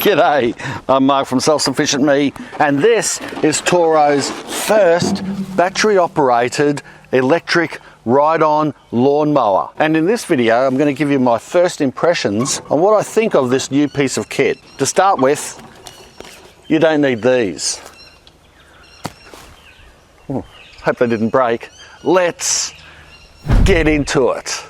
G'day, I'm Mark from Self-Sufficient Me, and this is Toro's first battery-operated electric ride-on lawnmower. And in this video, I'm going to give you my first impressions on what I think of this new piece of kit. To start with, you don't need these. Oh, hope they didn't break. Let's get into it.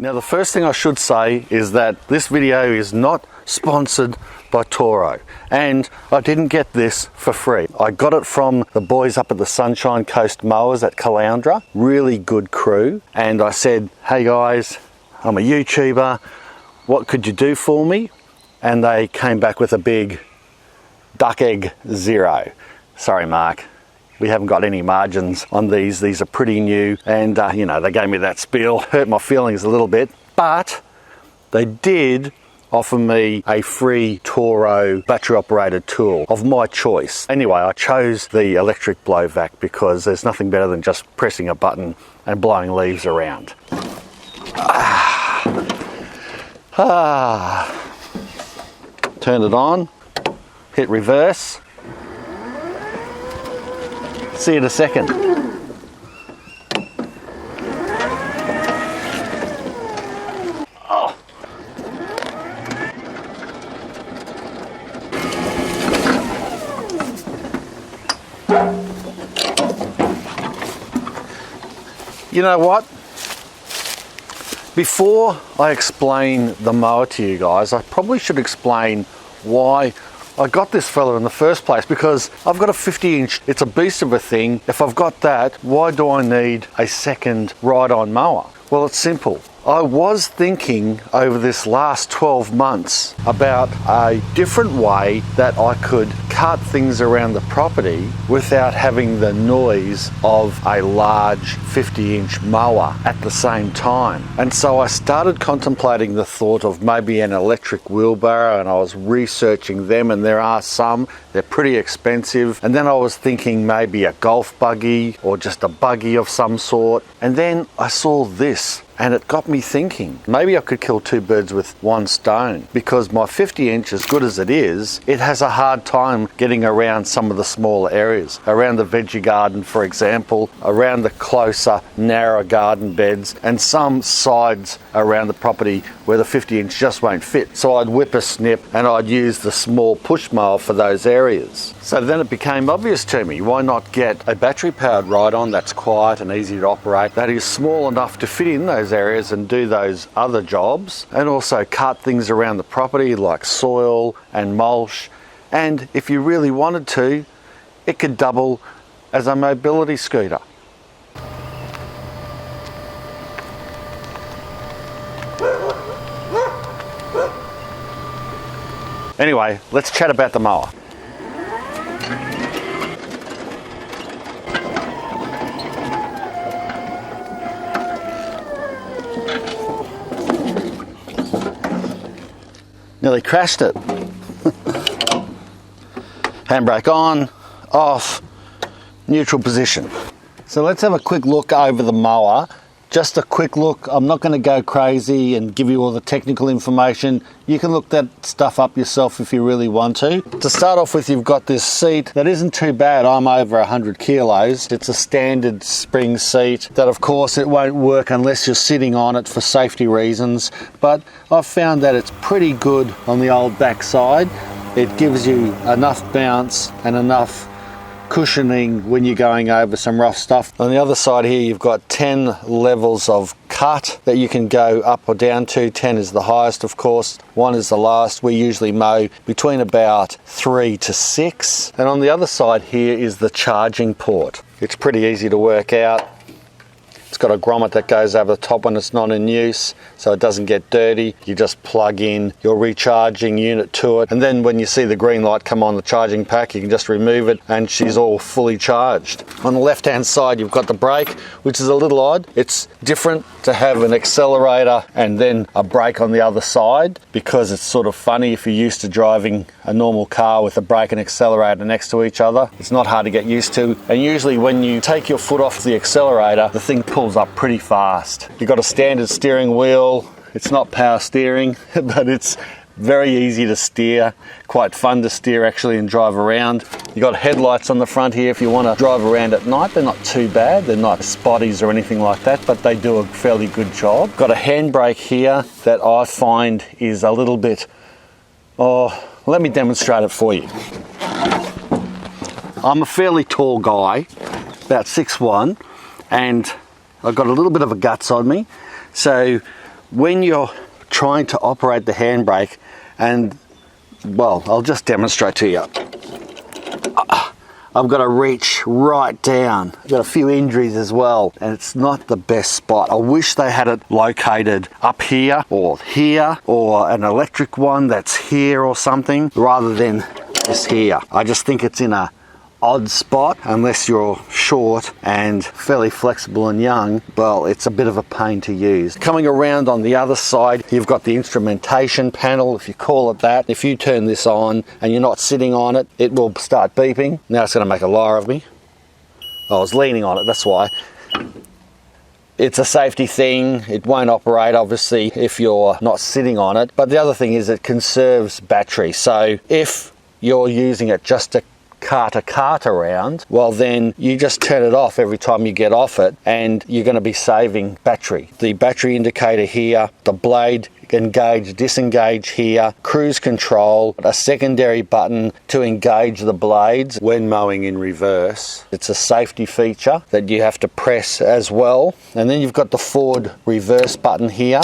Now, the first thing I should say is that this video is not sponsored by Toro, and I didn't get this for free. I got it from the boys up at the Sunshine Coast Mowers at Caloundra, really good crew, and I said, hey guys, I'm a YouTuber, what could you do for me? And they came back with a big duck egg zero. Sorry, Mark. We haven't got any margins on these. These are pretty new, and you know, they gave me that spiel, hurt my feelings a little bit, but they did offer me a free Toro battery operated tool of my choice. Anyway, I chose the electric blow vac because there's nothing better than just pressing a button and blowing leaves around. Turn it on, hit reverse. See you in a second. Oh. You know what? Before I explain the mower to you guys, I probably should explain why I got this fella in the first place, because I've got a 50-inch, it's a beast of a thing. If I've got that, why do I need a second ride-on mower? Well, it's simple. I was thinking over this last 12 months about a different way that I could cut things around the property without having the noise of a large 50-inch mower at the same time. And so I started contemplating the thought of maybe an electric wheelbarrow, and I was researching them, and there are some, they're pretty expensive. And then I was thinking maybe a golf buggy or just a buggy of some sort. And then I saw this, and it got me thinking, maybe I could kill two birds with one stone, because my 50-inch, as good as it is, it has a hard time getting around some of the smaller areas, around the veggie garden, for example, around the closer, narrow garden beds, and some sides around the property where the 50-inch just won't fit. So I'd whip a snip and I'd use the small push mower for those areas. So then it became obvious to me, why not get a battery-powered ride-on that's quiet and easy to operate, that is small enough to fit in those areas and do those other jobs, and also cut things around the property like soil and mulch. And if you really wanted to, it could double as a mobility scooter. Anyway, let's chat about the mower. Nearly crashed it. Handbrake on, off, neutral position. So let's have a quick look over the mower. Just a quick look. I'm not going to go crazy and give you all the technical information. You can look that stuff up yourself if you really want to. To start off with, you've got this seat that isn't too bad. I'm over 100 kilos. It's a standard spring seat that, of course, it won't work unless you're sitting on it for safety reasons. But I've found that it's pretty good on the old back side. It gives you enough bounce and enough cushioning when you're going over some rough stuff. On the other side here, you've got 10 levels of cut that you can go up or down to. 10 is the highest, of course. 1 is the lowest. We usually mow between about 3 to 6. And on the other side here is the charging port. It's pretty easy to work out. It's got a grommet that goes over the top when it's not in use, so it doesn't get dirty. You just plug in your recharging unit to it, and then when you see the green light come on the charging pack, you can just remove it and she's all fully charged. On the left hand side you've got the brake, which is a little odd. It's different to have an accelerator and then a brake on the other side, because it's sort of funny if you're used to driving a normal car with a brake and accelerator next to each other. It's not hard to get used to, and usually when you take your foot off the accelerator, the thing pulls up pretty fast. You've got a standard steering wheel. It's not power steering, but it's very easy to steer, quite fun to steer actually and drive around. You've got headlights on the front here if you want to drive around at night. They're not too bad, they're not spotties or anything like that, but they do a fairly good job. Got a handbrake here that I find is a little bit, let me demonstrate it for you. I'm a fairly tall guy, about 6'1", and I've got a little bit of a guts on me. So when you're trying to operate the handbrake, and well, I'll just demonstrate to you. I've got to reach right down. I've got a few injuries as well, and it's not the best spot. I wish they had it located up here, or an electric one that's here or something, rather than this here. I just think it's in a odd spot. Unless you're short and fairly flexible and young, well, it's a bit of a pain to use. Coming around on the other side, you've got the instrumentation panel, if you call it that. If you turn this on and you're not sitting on it, it will start beeping. Now it's going to make a liar of me. I was leaning on it, that's why. It's a safety thing. It won't operate obviously if you're not sitting on it, but the other thing is it conserves battery. So if you're using it just to cart around, well then you just turn it off every time you get off it, and you're going to be saving battery. The battery indicator here, the blade engage, disengage here, cruise control, a secondary button to engage the blades when mowing in reverse. It's a safety feature that you have to press as well. And then you've got the forward reverse button here,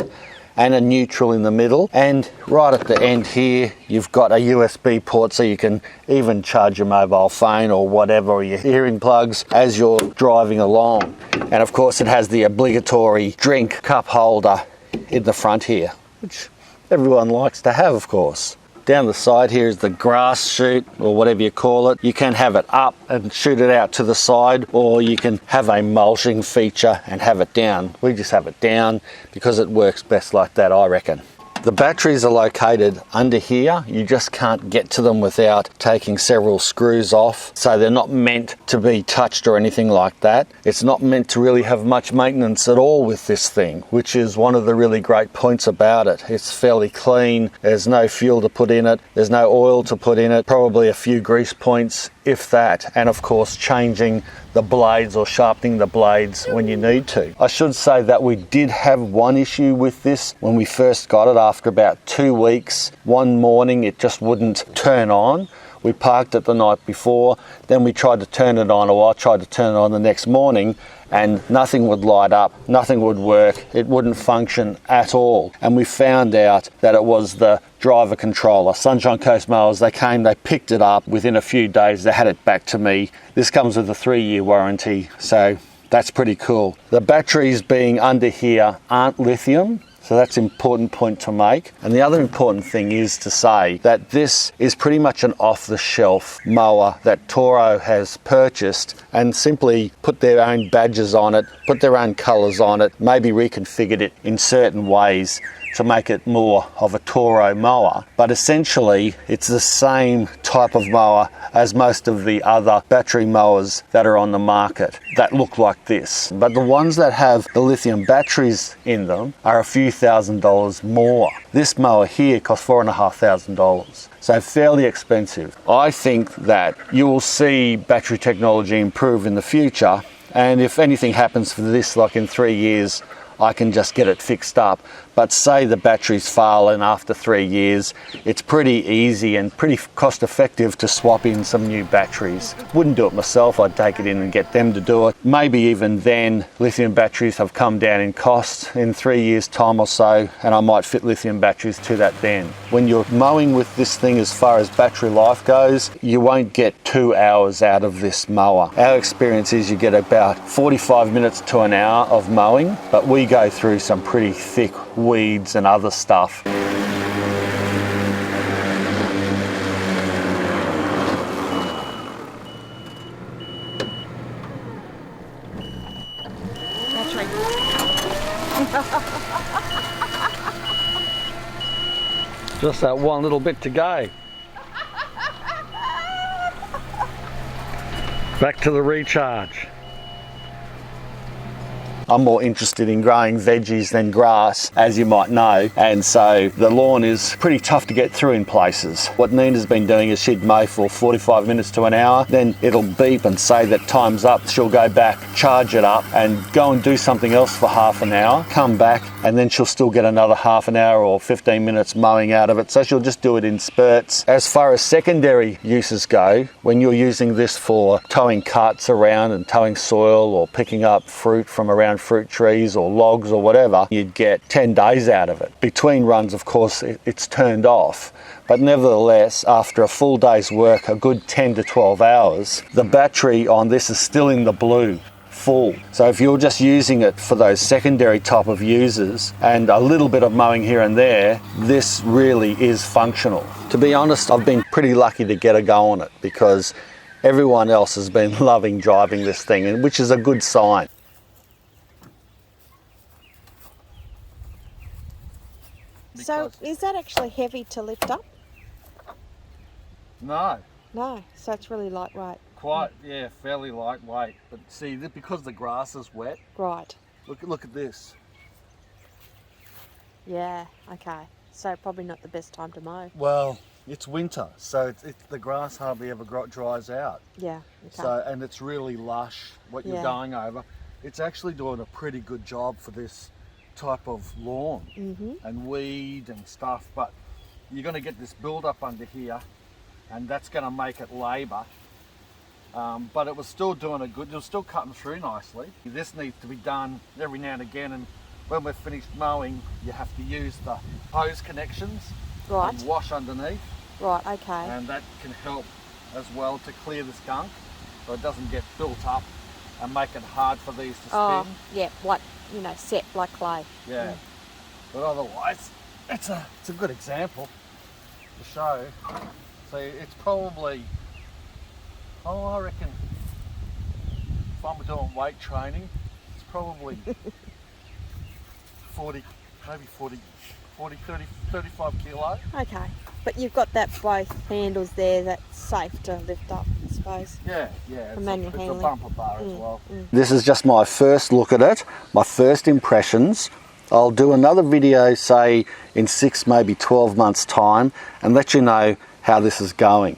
and a neutral in the middle, and right at the end here you've got a USB port, so you can even charge your mobile phone or whatever, or your hearing plugs as you're driving along. And of course it has the obligatory drink cup holder in the front here, which everyone likes to have, of course. Down the side here is the grass chute, or whatever you call it. You can have it up and shoot it out to the side, or you can have a mulching feature and have it down. We just have it down because it works best like that, I reckon. The batteries are located under here. You just can't get to them without taking several screws off. So they're not meant to be touched or anything like that. It's not meant to really have much maintenance at all with this thing, which is one of the really great points about it. It's fairly clean. There's no fuel to put in it. There's no oil to put in it. Probably a few grease points, if that. And of course, changing the blades or sharpening the blades when you need to. I should say that we did have one issue with this when we first got it. After about 2 weeks, one morning it just wouldn't turn on. We parked it the night before, then we tried to turn it on, or I tried to turn it on the next morning, and nothing would light up, nothing would work, it wouldn't function at all. And we found out that it was the driver controller. Sunshine Coast Mowers, they came, they picked it up within a few days, they had it back to me. This comes with a 3-year warranty, so that's pretty cool. The batteries being under here aren't lithium, so that's an important point to make. And the other important thing is to say that this is pretty much an off-the-shelf mower that Toro has purchased and simply put their own badges on it, put their own colours on it, maybe reconfigured it in certain ways to make it more of a Toro mower. But essentially, it's the same type of mower as most of the other battery mowers that are on the market that look like this. But the ones that have the lithium batteries in them are a few $1,000s more. This mower here costs $4,500. So fairly expensive. I think that you will see battery technology improve in the future, and if anything happens for this, like in 3 years, I can just get it fixed up. But say the batteries fail and after 3 years, it's pretty easy and pretty cost effective to swap in some new batteries. Wouldn't do it myself, I'd take it in and get them to do it. Maybe even then, lithium batteries have come down in cost in 3 years time or so, and I might fit lithium batteries to that then. When you're mowing with this thing, as far as battery life goes, you won't get 2 hours out of this mower. Our experience is you get about 45 minutes to an hour of mowing, but we go through some pretty thick weeds and other stuff. Just that one little bit to go. Back to the recharge. I'm more interested in growing veggies than grass, as you might know, and so the lawn is pretty tough to get through in places. What Nina's been doing is she'd mow for 45 minutes to an hour, then it'll beep and say that time's up. She'll go back, charge it up, and go and do something else for half an hour, come back, and then she'll still get another half an hour or 15 minutes mowing out of it, so she'll just do it in spurts. As far as secondary uses go, when you're using this for towing carts around and towing soil or picking up fruit from around fruit trees or logs or whatever, you'd get 10 days out of it. Between runs, of course, it's turned off, but nevertheless, after a full day's work, a good 10 to 12 hours, the battery on this is still in the blue, full. So if you're just using it for those secondary type of users and a little bit of mowing here and there, this really is functional. To be honest, I've been pretty lucky to get a go on it because everyone else has been loving driving this thing, and which is a good sign. So is that actually heavy to lift up? No. No, so it's really lightweight. Quite, yeah, fairly lightweight. But see, because the grass is wet. Right. Look at this. Yeah, okay. So probably not the best time to mow. Well, it's winter, so the grass hardly ever dries out. Yeah, okay. So, and it's really lush, what you're Yeah. going over. It's actually doing a pretty good job for this type of lawn and weed and stuff, but you're going to get this build up under here, and that's going to make it labour. But it was still doing a good, it was still cutting through nicely. This needs to be done every now and again, and when we're finished mowing, you have to use the hose connections and wash underneath. Right, okay. And that can help as well to clear the skunk, so it doesn't get built up and make it hard for these to spin. Oh, yeah, like, you know, set like clay. Yeah. But otherwise, it's a good example to show. So it's probably, I reckon, if I'm doing weight training, it's probably 40, 30, 35 kilo. Okay, but you've got that both handles there that's safe to lift up, I suppose. Yeah, For manual it's a handling. bumper bar as well. This is just my first look at it, my first impressions. I'll do another video, say in 6, maybe 12 months time, and let you know how this is going.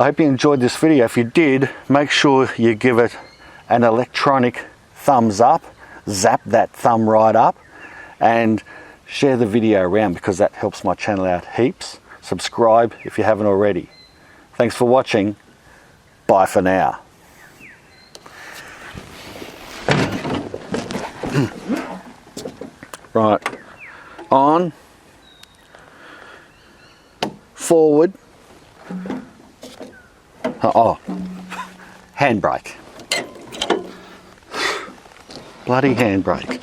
I hope you enjoyed this video. If you did, make sure you give it an electronic thumbs up, zap that thumb right up, and share the video around because that helps my channel out heaps. Subscribe if you haven't already. Thanks for watching. Bye for now. Right, on, forward, handbrake. Bloody handbrake.